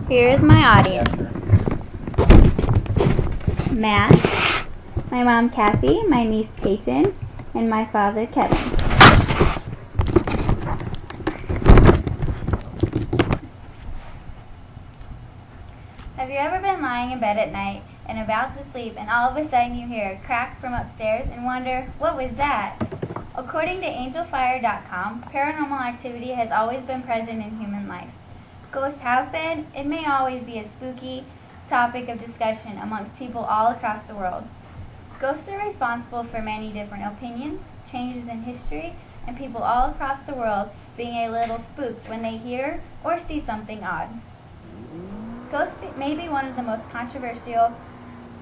Here is my audience. Matt, my mom Kathy, my niece Peyton, and my father Kevin. Have you ever been lying in bed at night and about to sleep and all of a sudden you hear a crack from upstairs and wonder, what was that? According to angelfire.com, paranormal activity has always been present in human life. Ghosts have been, it may always be a spooky topic of discussion amongst people all across the world. Ghosts are responsible for many different opinions, changes in history, and people all across the world being a little spooked when they hear or see something odd. Ghosts may be one of the most controversial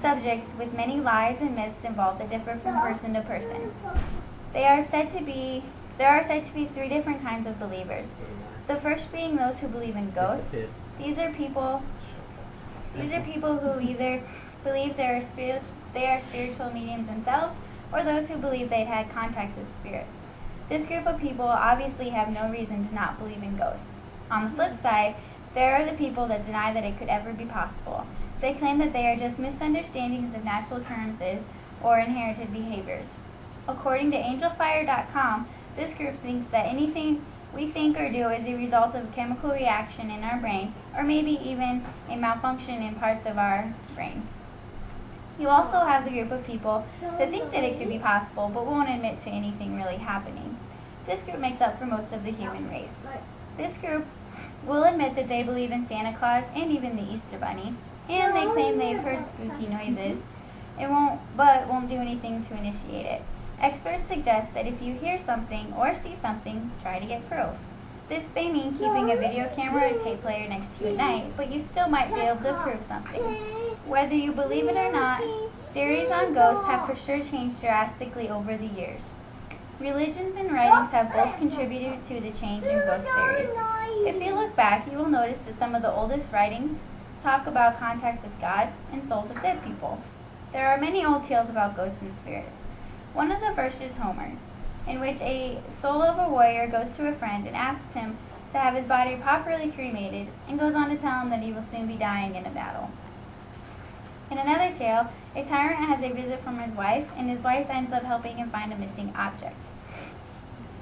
subjects with many lies and myths involved that differ from person to person. There are said to be three different kinds of believers. The first being those who believe in ghosts. These are people who either believe they are spiritual mediums themselves, or those who believe they've had contact with spirits. This group of people obviously have no reason to not believe in ghosts. On the flip side, there are the people that deny that it could ever be possible. They claim that they are just misunderstandings of natural occurrences or inherited behaviors. According to angelfire.com, this group thinks that anything we think or do is a result of a chemical reaction in our brain, or maybe even a malfunction in parts of our brain. You also have the group of people that think that it could be possible, but won't admit to anything really happening. This group makes up for most of the human race. This group will admit that they believe in Santa Claus and even the Easter Bunny, and they claim they've heard spooky noises, but won't do anything to initiate it. Experts suggest that if you hear something or see something, try to get proof. This may mean keeping a video camera or tape player next to you at night, but you still might be able to prove something. Whether you believe it or not, theories on ghosts have for sure changed drastically over the years. Religions and writings have both contributed to the change in ghost theories. If you look back, you will notice that some of the oldest writings talk about contact with gods and souls of dead people. There are many old tales about ghosts and spirits. One of the first is Homer, in which a soul of a warrior goes to a friend and asks him to have his body properly cremated, and goes on to tell him that he will soon be dying in a battle. In another tale, a tyrant has a visit from his wife, and his wife ends up helping him find a missing object.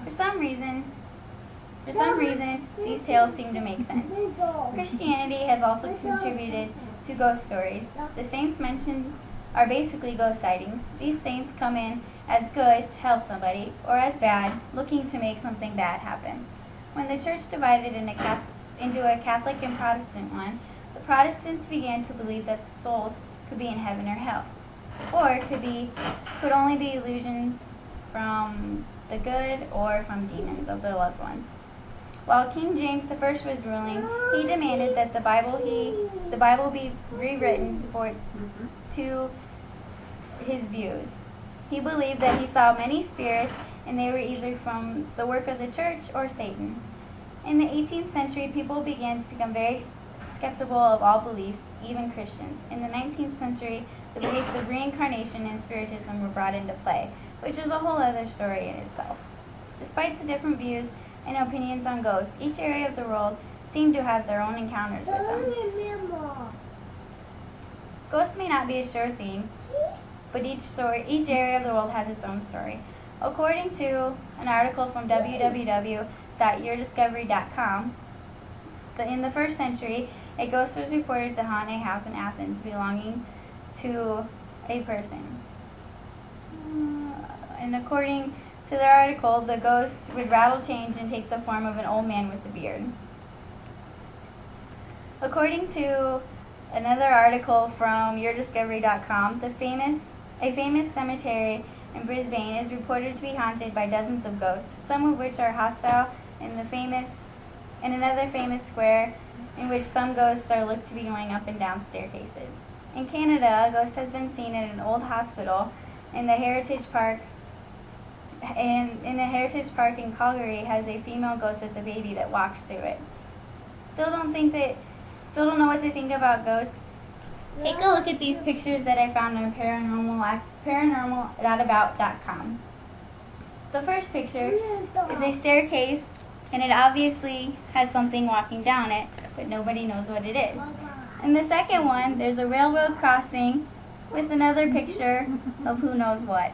For some reason, these tales seem to make sense. Christianity has also contributed to ghost stories. The saints mentioned are basically ghost sightings. These saints come in as good to help somebody, or as bad, looking to make something bad happen. When the church divided into a Catholic and Protestant one, the Protestants began to believe that the souls could be in heaven or hell, or could only be illusions from the good or from demons of their loved ones. While King James I was ruling, he demanded that the Bible be rewritten to his views. He believed that he saw many spirits, and they were either from the work of the church or Satan. In the 18th century, people began to become very skeptical of all beliefs, even Christians. In the 19th century, the beliefs of reincarnation and spiritism were brought into play, which is a whole other story in itself. Despite the different views and opinions on ghosts, each area of the world seemed to have their own encounters with them. Ghosts may not be a sure thing, but each area of the world has its own story. According to an article from www.yourdiscovery.com, in the 1st century, a ghost was reported to haunt a house in Athens belonging to a person. And according to the article, the ghost would rattle chains and take the form of an old man with a beard. According to another article from yourdiscovery.com, a famous cemetery in Brisbane is reported to be haunted by dozens of ghosts, some of which are hostile, in another famous square in which some ghosts are looked to be going up and down staircases. In Canada, a ghost has been seen at an old hospital in the Heritage Park. And in a heritage park in Calgary has a female ghost with a baby that walks through it. Still don't know what to think about ghosts? Take a look at these pictures that I found on paranormal.about.com. The first picture is a staircase and it obviously has something walking down it, but nobody knows what it is. In the second one, there's a railroad crossing with another picture of who knows what.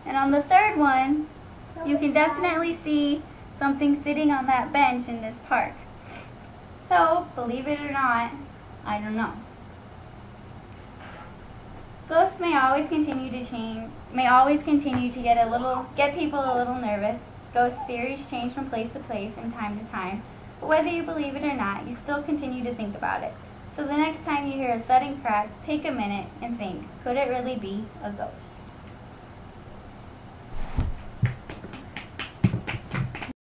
And on the third one, you can definitely see something sitting on that bench in this park. So, believe it or not, I don't know. Ghosts may always continue to get people a little nervous. Ghost theories change from place to place and time to time, but whether you believe it or not, you still continue to think about it. So the next time you hear a sudden crack, take a minute and think, could it really be a ghost?